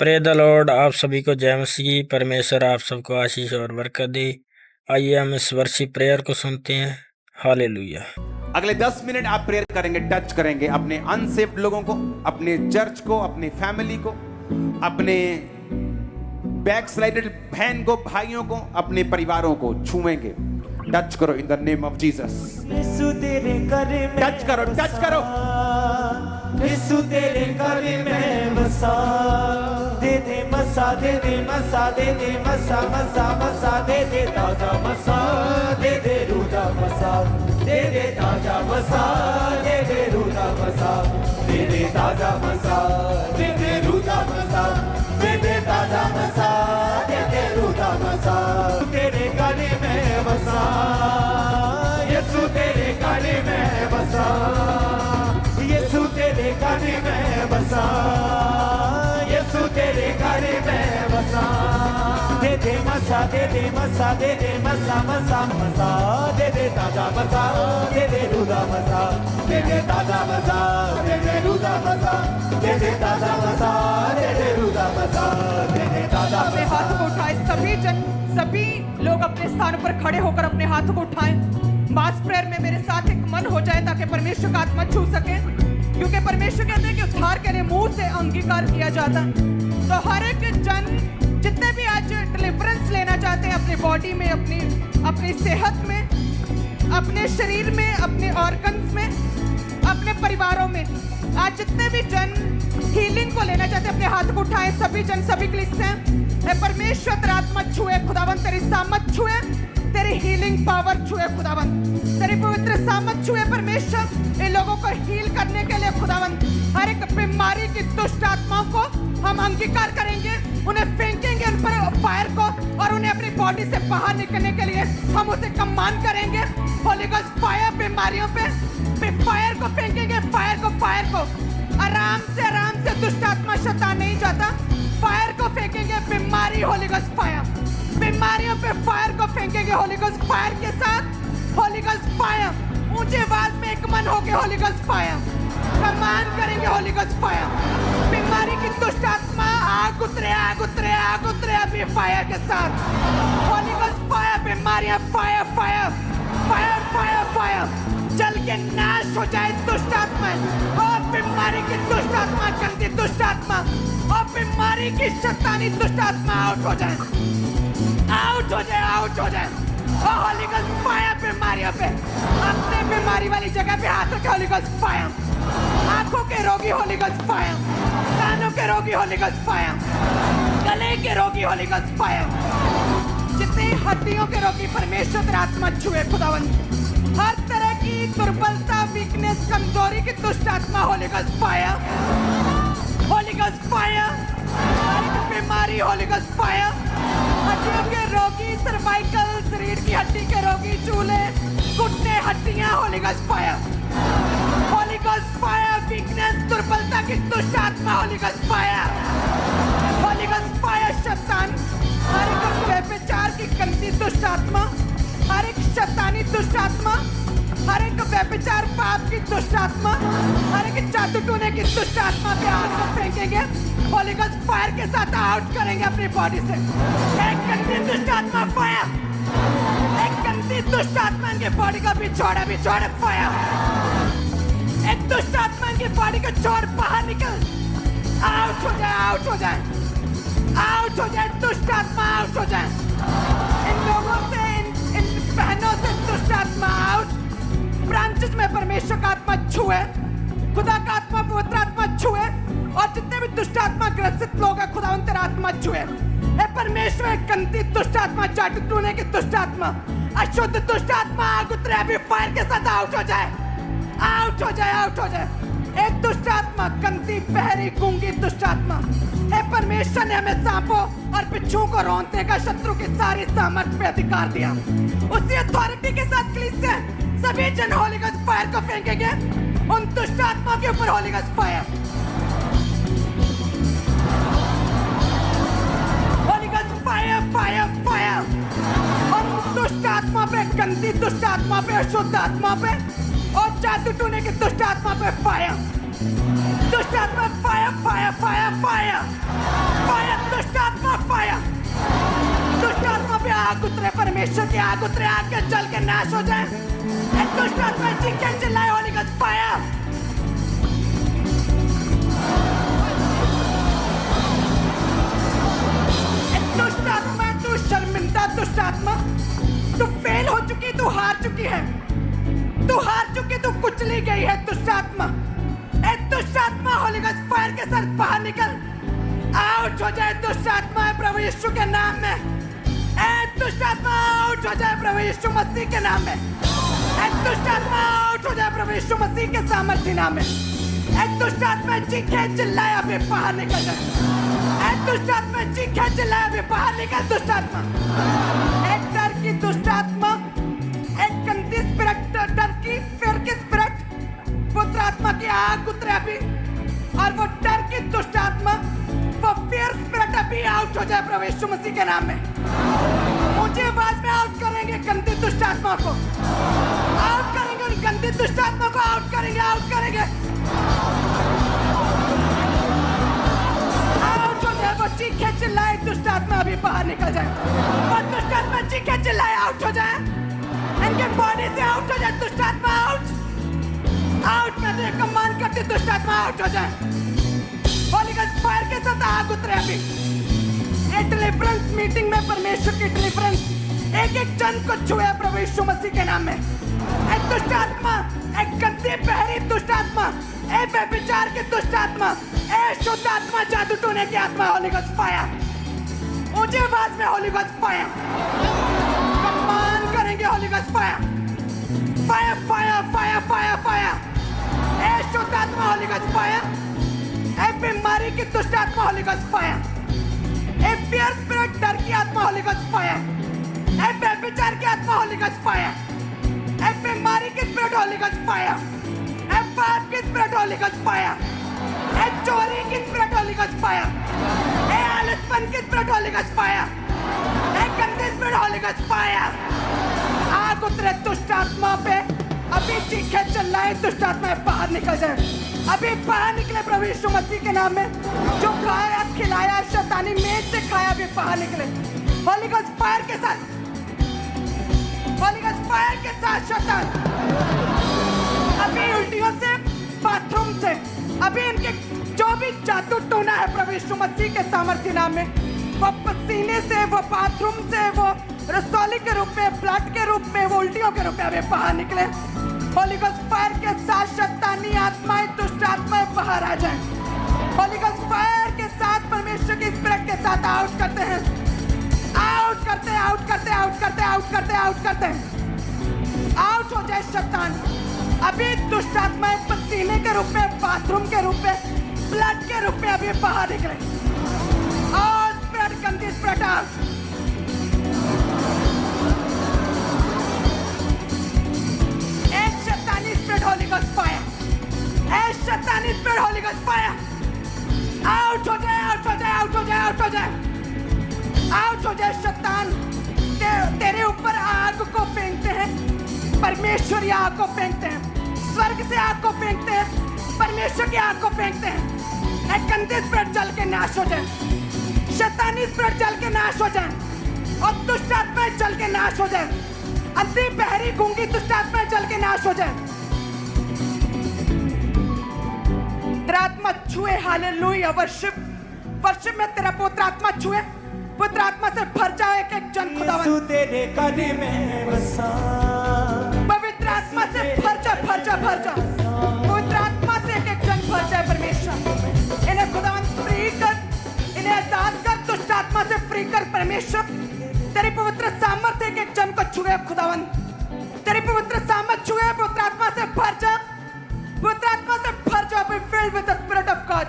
Pray the Lord. आप सभी को जय मसीह। परमेश्वर आप सबको आशीष और बरकत दे। आइए हम इस वर्शिप प्रेयर को सुनते हैं। हालेलुया। अगले 10 मिनट आप प्रेयर करेंगे, टच करेंगे अपने अनसेव्ड लोगों को, अपने चर्च को, अपने फैमिली को, अपने बैकस्लाइडेड बहन को, भाइयों को, अपने परिवारों को छूएंगे। टच करो in the name of Jesus. यीशु तेरे घर में टच करो, टच करो। यीशु तेरे घर में बसा, दे दे मसा, दे दे मसा, दे दे मसा, मसा मसा, दे दे ताजा मसा, दे दे रूदा मसा, दे दे ताजा मसा, दे दे रूदा मसा, दे दे ताजा मसा, दे दे रूदा मसा, दे दे ताजा मसा, दे दे रूदा मसा। तेरे गले में बसा, यीशु तेरे गले में बसा, यीशु तेरे गले में बसा, यीशु तेरे गले में बसा। दे दे मसा, दे दे मसा, दे दे मसा, मसा मसा, दे दे ताजा मसा, दे दे रूदा मसा, दे दे ताजा मसा, दे दे रूदा मसा, दे दे ताजा मसा, दे दे रूदा मसा, दे दे ताजा अपने मसा। हाथों को उठाए सभी लोग अपने स्थानों पर खड़े होकर अपने हाथों को उठाएं। मास प्रेयर में मेरे साथ एक मन हो जाए ताकि परमेश्वर का आत्मा छू सके, क्योंकि परमेश्वर कहते हैं कि उद्धार के लिए मुंह से अंगीकार किया जाता है। तो हर एक जन जितने भी आज डिलीवरेंस लेना चाहते हैं अपनी बॉडी में, अपनी सेहत में, अपने शरीर में, अपने ऑर्गन्स में, अपने परिवारों में, आज जितने भी जन हीलिंग को लेना चाहते हैं अपने हाथ को उठाएं। सभी जन सभी क्लिस्टियन, परमेश्वर तेरा आत्मा छुए खुदावन, तेरी सामत छुए, तेरी हीलिंग पावर छुए खुदावन, तेरी पवित्र सामत छुए परमेश्वर। इन लोगों को हील करने के लिए खुदावन हर एक बीमारी की दुष्ट आत्माओं को हम अंगीकार करेंगे, उन्हें फेंकेंगे उन पर फायर को, और उन्हें अपनी बॉडी से बाहर निकलने के लिए हम उसे कमांड करेंगे। होली गोस्ट फायर बीमारियों पे फायर को फेंकेंगे, फायर को आराम से दुष्ट आत्मा शैतान नहीं जाता। फायर को फेंकेंगे, बीमारी होली गोस्ट फायर, बीमारियों पे फायर को फेंकेंगे होली गोस्ट फायर के साथ। होली गोस्ट फायर ऊंची आवाज में एक मन होके होली गोस्ट फायर कमांड करेंगे। होली गोस्ट फायर बीमारी की दुष्ट आत्मा आग उतरे अभी फायर के साथ। होली गोस्ट फायर बीमारियां फायर जल के नाश हो जाए दुष्ट आत्मा, और बीमारी की दुष्ट आत्मा, गंदी दुष्ट आत्मा और बीमारी की शैतानी दुष्ट आत्मा आउट हो जाए। और होली गोस्ट फायर बीमारियों पे, अपने बीमारी वाली जगह पे हाथ रखे होली गोस्ट फायर। आंखों के रोगी होली गोस्ट फायर, कानों के रोगी होली गोस्ट फायर, गले के रोगी होली गोस्ट फायर, जितनी हड्डियों के रोगी परमेश्वर तेरा आत्मा छुए खुदावन। हर तरह की दुर्बलता, वीकनेस, कमजोरी की दुष्ट आत्मा holy ghost fire, holy ghost fire. हर एक बीमारी होली गोस्ट फायर, हड्डियों के रोगी, सर्वाइकल, शरीर की हड्डी के रोगी, चूल्हे, घुटने, हड्डियां Holi ghost fire, holy ghost fire. Weakness, दुर्बलता की दुष्ट आत्मा holy ghost fire, holy ghost fire. शैतान, हर एक व्यभिचार की गंदी दुष्ट आत्मा, हर एक शैतानी दुष्ट आत्मा, हर एक व्यभिचार पाप की दुष्ट आत्मा, हर एक जादू टोने की दुष्ट आत्मा पे आग को फेंकेंगे, होली गोस्ट फायर के साथ आउट करेंगे अपनी बॉडी से। एक गंदी दुष्ट आत्मा फायर, एक गंदी दुष्ट आत्मा इनकी बॉडी का बिछोड़े फायर। एक दुष्ट आत्मा इनकी बॉडी को छोड़ बाहर निकल, आउट हो जाए दुष्ट आत्मा, आउट हो जाए। इन लोगों से, इन बहनों से दुष्ट आत्मा आउट। ब्रांचेस में परमेश्वर का आत्मा छुए, खुदा का आत्मा, पवित्र आत्मा छुए, और जितने भी दुष्ट आत्मा ग्रसित लोग हैं खुदावन तेरा आत्मा छुए। ए परमेश्वर, गंदी दुष्ट आत्मा, जादू टोने की दुष्ट आत्मा, अशुद्ध दुष्ट आत्मा आग उतरे अभी फायर के साथ आउट हो जाए। एक दुष्ट आत्मा, गंदी, बहरी, गूंगी दुष्ट आत्मा, हे परमेश्वर ने हमें सांपों और बिच्छुओं को रौंदने का शत्रु की सारी सामर्थ पे अधिकार दिया। उसी अथॉरिटी के साथ क्लिस्टियन सभी जन होली गोस्ट फायर को फेंकेंगे उन दुष्ट आत्मा के ऊपर। Holi ghost fire, holy ghost fire. और दुष्ट आत्मा पे, गंदी दुष्ट आत्मा पे, अशुद्ध आत्मा पे और जादू टोने की दुष्ट आत्मा पे फायर। दुष्ट आत्मा फायर, पे आग उतरे, परमेश्वर की आग उतरे, आग के जल के नाश हो जाए। एक दुष्ट आत्मा चीखे चिल्लाए, होली गॉस्ट फायर। एक दुष्ट आत्मा, तू शर्मिंदा दुष्ट आत्मा, तू फेल हो चुकी, तू हार चुकी है, तू हार चुकी, तू कुचली गई है दुष्ट आत्मा। ए दुष्ट आत्मा होली गॉस्ट फायर के साथ बाहर निकल, आउट हो जाए दुष्ट आत्मा है प्रभु यीशु के नाम में। ए दुष्ट आत्मा आउट हो जाए प्रभु यीशु मसीह के नाम में। ए दुष्ट आत्मा आउट हो जाए प्रभु यीशु मसीह के सामर्थ्य नाम में। ए दुष्ट आत्मा चीखे चिल्लाए, अभी बाहर निकल जाए। ए दुष्ट आत्मा चीखे चिल्लाए, अभी बाहर निकल दुष्ट आत्मा। एक डर की दुष्ट आत्मा, एक गंदी स्पिरिट, डर की, फिर की स्पिरिट, पुत्र आत्मा की आग उतरे अभी, और वो डर की दुष्ट आत्मा, वो फियर स्पिरिट अभी आउट हो जाए प्रभु यीशु मसीह के नाम में। ऊंची आवाज में आउट करेंगे गंदी दुष्ट आत्मा को, आउट करेंगे उन गंदी दुष्ट आत्मा को, आउट करेंगे, आउट करेंगे, आउट हो जाए। वो चीखे चिल्लाए, दुष्ट आत्मा अभी बाहर निकल जाए, वो दुष्ट आत्मा चीखे चिल्लाए, आउट हो जाए, इनके बॉडी से आउट हो जाए दुष्ट आत्मा, आउट, आउट। मैं तुझे कमांड करती, दुष्ट आत्मा आउट हो जाए। होली गॉस्ट फायर के साथ आग उतरे अभी। एक डिलीवरेंस मीटिंग में परमेश्वर की डिलीवरेंस एक एक जन को छुए प्रभु यीशु मसीह के नाम में। एक दुष्ट आत्मा, एक गंदी बहरी दुष्ट आत्मा, एक व्यभिचार की दुष्ट आत्मा, एक शुद्ध आत्मा, जादू टोने की आत्मा, होली गॉस्ट फायर। ऊंची आवाज में होली गॉस्ट फायर कमांड करेंगे, holy ghost fire, fire fire fire fire fire. ए शुद्ध आत्मा होली गॉस्ट फायर, ए बीमारी की दुष्ट आत्मा होली गॉस्ट फायर, ए फियर स्पिरिट, डर की आत्मा होली गॉस्ट फायर, ए व्यभिचार की आत्मा होली गॉस्ट फायर, ए बीमारी की स्पिरिट होली गॉस्ट फायर, ए पाप की स्पिरिट होली गॉस्ट फायर, ए चोरी की स्पिरिट होली गॉस्ट फायर, ए आलसपन की स्पिरिट होली गॉस्ट फायर, ए गंदी स्पिरिट होली गॉस्ट फायर। आग उतरे दुष्ट आत्मा पे, अभी चीखे चिल्लाए, दुष्ट आत्मा बाहर निकल जाए, अभी बाहर निकले प्रभु यीशु मसीह के नाम में। जो खाया खिलाया शैतानी मेज से खाया, भी बाहर निकले होली गॉस्ट फायर के साथ, होली गॉस्ट फायर के साथ। शैतान अभी उल्टियों से, बाथरूम से, अभी इनके जो भी जादू टोना है प्रभु यीशु मसीह के सामर्थ्य नाम में, वो पसीने से, वो बाथरूम से, वो रसौली के रूप में, ब्लड के रूप में, वो उल्टियों के रूप में अभी बाहर निकले होली गॉस्ट फायर के साथ। शैतानी आत्माएं, दुष्ट आत्माएं बाहर आ जाएं। होली गॉस्ट फायर के साथ, परमेश्वर की स्पिरिट के साथ आउट करते हैं, आउट करते, आउट करते, आउट करते, आउट करते, आउट करते, आउट हो जाए शैतान। अभी दुष्ट आत्माएं पसीने के रूप में, बाथरूम के रूप में, ब्लड के रूप में अभी बाहर निकले, और स्पिरिट, गंदी spirit out. Holy ghost fire, ए शैतानी spirit holy ghost fire, out हो जाए, आउट हो जाए, आउट हो जाए, आउट हो जाए, आउट हो जाए। शैतान तेरे ऊपर आग को फेंकते हैं, परमेश्वर की आग को फेंकते हैं, स्वर्ग से आग को फेंकते हैं, परमेश्वर की आग को फेंकते हैं। एक गंदे स्पिरिट जल के नाश हो जाए, शैतानी स्पिरिट जल के नाश हो जाए, और दुष्ट आत्माएं जल के नाश हो जाए, अंधी बहरी गूंगी दुष्ट आत्माएं जल के नाश हो जाए। तेरा आत्मा छुए, हालेलुया, वर्शिप, वर्शिप में तेरा पुत्र आत्मा छुए, पुत्र आत्मा से भर जाए एक एक जन खुदावन, यीशु तेरे कद में बसा, पवित्र आत्मा से भर जा, भर जा, भर जा, पवित्र आत्मा से एक एक जन भर जाए परमेश्वर। इन्हें खुदावन फ्री कर, इन्हें आजाद कर, दुष्ट आत्मा से फ्री कर परमेश्वर। तेरी पवित्र सामर्थ्य एक एक जन को छुए खुदावन, तेरी पवित्र सामर्थ्य छुए, पवित्र आत्मा से भर जा, पवित्र आत्मा से भर जा। Be filled with the Spirit of God,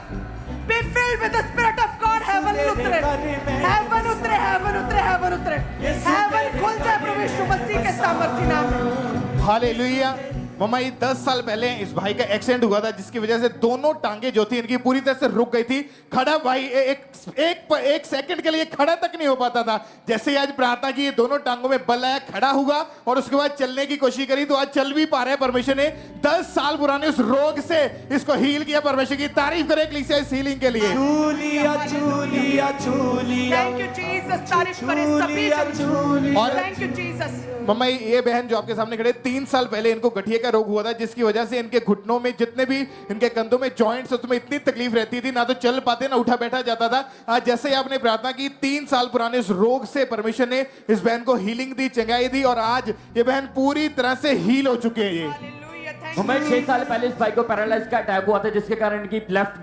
be filled with the Spirit of God। heaven उतरे, heaven उतरे, heaven उतरे, heaven उतरे, heaven खुल जाए प्रभु यीशु मसीह के सामर्थ्य नाम में। हालेलुया। मामा, ये 10 साल पहले इस भाई का एक्सीडेंट हुआ था, जिसकी वजह से दोनों टांगे जो थी इनकी पूरी तरह से रुक गई थी। खड़ा भाई एक सेकंड के लिए खड़ा तक नहीं हो पाता था। जैसे ही आज प्रार्थना की, ये दोनों टांगों में बल आया, खड़ा हुआ, और उसके बाद चलने की कोशिश करी तो आज चल भी पा रहे हैं। परमेश्वर ने 10 साल पुराने उस रोग से इसको हील किया। परमेश्वर की तारीफ करें इस हीलिंग के लिए। चूलिया चूलिया छू लिया थैंक यू जीसस, तारीफ करें सभी जन। और- थैंक यू जीसस। मम्मा ये बहन जो आपके सामने खड़े 3 साल पहले इनको गठिए का रोग हुआ था, जिसकी वजह से इनके घुटनों में जितने भी इनके कंधों में जॉइंट्स उसमें इतनी तकलीफ रहती थी, ना तो चल पाते ना उठा बैठा जाता था। आज जैसे ही आपने प्रार्थना की 3 साल पुराने इस रोग से परमेश्वर ने इस बहन को हीलिंग दी, चंगाई दी और आज ये बहन पूरी तरह से हील हो चुके हैं। ये हालेलुया, थैंक मुंबई यू 6 साल पहले इस भाई को पैरालाइज का अटैक हुआ था, जिसके कारण इनकी लेफ्ट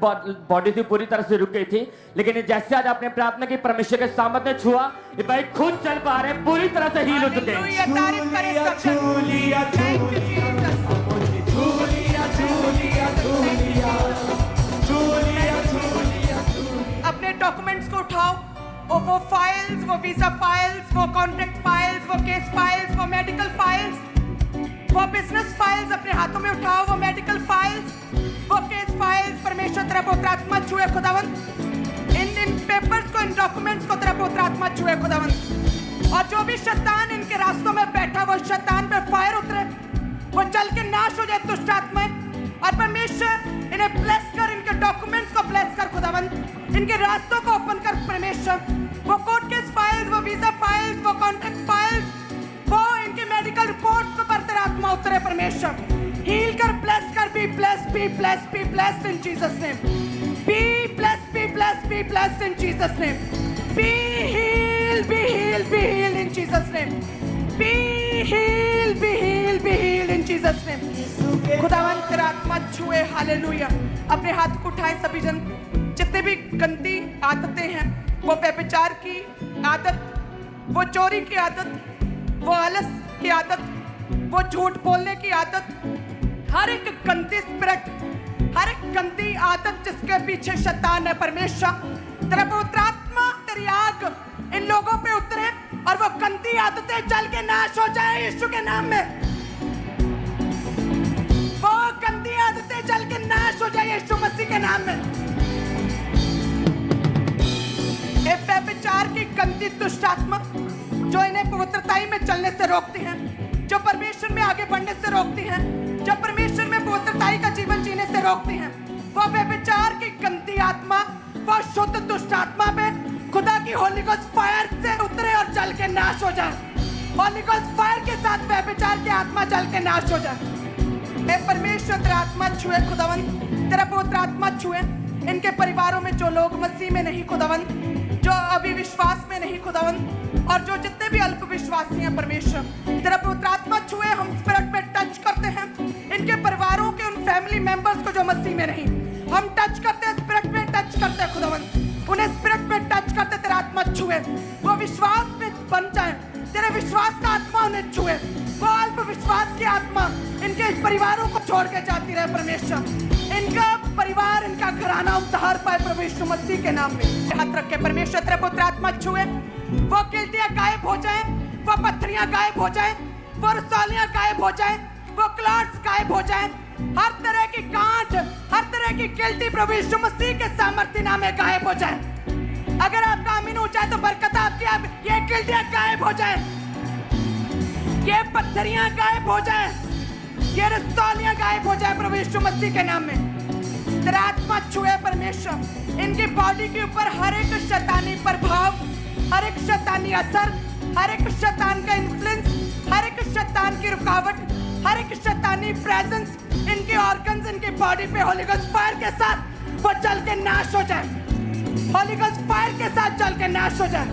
बॉडी थी पूरी तरह से रुक गई थी। लेकिन जैसे आज आपने प्रार्थना की, परमेश्वर के सामर्थ्य ने छुआ, ये भाई खुद चल पा रहे हैं, पूरी तरह से हील हो चुके हैं। हालेलुया, तारीफ करें सब जन। छू लिया थैंक यू जीसस। छू लिया छू लिया छू लिया छू लिया छू लिया। अपने डॉक्यूमेंट्स को उठाओ, वो फाइल्स, वो वीजा फाइल्स, वो कॉन्ट्रैक्ट फाइल्स, वो केस फाइल्स, वो मेडिकल फाइल्स, वो बिजनेस फाइल्स अपने हाथों में उठाओ, वो मेडिकल फाइल्स, वो केस फाइल्स। परमेश्वर तेरा पवित्र आत्मा छुए खुदावंद, इन पेपर्स को, इन डॉक्यूमेंट्स को तेरा पवित्र आत्मा छुए खुदावंद। और जो भी शैतान इनके रास्तों में बैठा, वो शैतान पे फायर उतरे, वो जल के नाश हो जाए दुष्ट आत्माएं। और परमेश्वर इन्हें ब्लेस कर, इनके डॉक्यूमेंट्स को ब्लेस कर खुदावंद, इनके रास्तों को ओपन कर परमेश्वर। वो कोर्ट केस फाइल्स, वो वीजा फाइल्स, वो कॉन्ट्रैक्ट फाइल्स, वो इनके मेडिकल रिपोर्ट्स को पर तेरा आत्मा उतरे परमेश्वर। हील कर, ब्लेस कर, be blessed, be blessed, be blessed in Jesus name. Be blessed, be blessed, be blessed in Jesus name. Be heal, be heal, be heal in Jesus name. Be heal, be heal, be heal in Jesus name. खुदावन तेरा आत्मा छुए, hallelujah. अपने हाथ को उठाएं सभी जन। जितने भी गंदी आदतें हैं, वो व्यभिचार की आदत, वो चोरी की आदत, वो आलस की आदत, वो झूठ बोलने की आदत, हर एक गंदी स्पिरिट, हर एक गंदी आदत जिसके पीछे शैतान है, परमेश्वर तेरा पवित्र आत्मा, तेरी आग इन लोगों पे उतरे और वो गंदी आदतें जल के नाश हो जाए यीशु के नाम में। वो गंदी आदतें जल के नाश हो जाए यीशु मसीह के नाम में। व्यभिचार की गंदी दुष्ट आत्मा जो इन्हें पवित्रताई में चलने से रोकती हैं, जो परमेश्वर में आगे बढ़ने से रोकती हैं, जो परमेश्वर में पवित्रताई का जीवन जीने से रोकती हैं, वो व्यभिचार की गंदी आत्मा, वो शुद्ध दुष्ट आत्मा पे खुदा की होली गोस्ट फायर से उतरे और जल के नाश हो जाए। होली गोस्ट फायर के साथ व्यभिचार की आत्मा जल के नाश हो जाए। ए परमेश्वर तेरा आत्मा छुए खुदावंद, तेरा पवित्र आत्मा छुए इनके परिवारों में जो लोग मसीह में नहीं खुदावंद, जो अभी विश्वास में नहीं खुदावंद, और जो जितने भी अल्प विश्वासी हैं परमेश्वर तेरा पवित्र आत्मा छुए। हम स्पिरिट में टच करते हैं इनके परिवारों के उन फैमिली मेंबर्स को जो मसीह में नहीं, हम टच करते हैं, स्पिरिट में टच करते हैं खुदावंद, उन्हें स्पिरिट में टच करते तेरा आत्मा छुए, वो विश्वास में बन जाए, तेरे विश्वास का आत्मा उन्हें छुए, वो अल्प विश्वास की आत्मा इनके परिवारों को छोड़ के जाती रहे परमेश्वर। इनका परिवार, इनका घराना उद्धार पाए परमेश्वर मसीह के नाम में। हाथ रख के परमेश्वर तेरे पुत्र आत्मा छुए, वो गिल्टियां गायब हो जाए, वो पत्थरियां गायब हो जाए, वो रसौलियां गायब हो जाए, वो क्लॉट्स गायब हो जाए, हर तरह की गांठ, हर तरह की गिल्टी प्रभु यीशु मसीह के सामर्थ्य नाम में गायब हो जाए। अगर आपका आमीन हो जाए तो बरकत आपकी, आप ये गिल्टियां गायब हो जाए, ये पत्थरियां गायब हो जाए, ये रसौलियां गायब हो जाए प्रभु यीशु मसीह के नाम में। तेरा आत्मा छुए परमेश्वर इनकी बॉडी के ऊपर हर एक शैतानी प्रभाव, हर एक शैतानी असर, हर एक शैतान का इन्फ्लुएंस, हर एक शैतान की रुकावट, हर एक शैतानी प्रेजेंस इनके ऑर्गन्स, इनकी बॉडी पे होली गोस्ट फायर के साथ वो जल के नाश हो जाए, होली गोस्ट फायर के साथ जल के नाश हो जाए।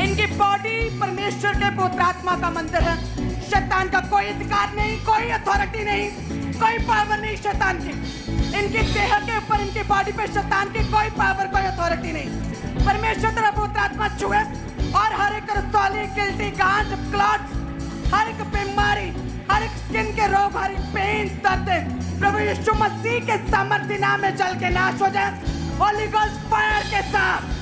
इनकी बॉडी परमेश्वर के पवित्र आत्मा का मंदिर है, शैतान का कोई अधिकार नहीं, कोई अथॉरिटी नहीं, कोई पावर नहीं शैतान की। इनकी देह के ऊपर, इनकी बॉडी पे शैतान की कोई पावर, कोई अथॉरिटी नहीं। परमेश्वर तेरा पवित्र आत्मा छुए और हर एक रसौली, गिल्टी, गांठ, क्लॉट्स, हर एक बीमारी, हर एक स्किन के रोग, हर एक पेन, दर्द प्रभु यीशु मसीह के सामर्थ्य नाम में जल के नाश हो जाए, होली गोस्ट फायर के साथ।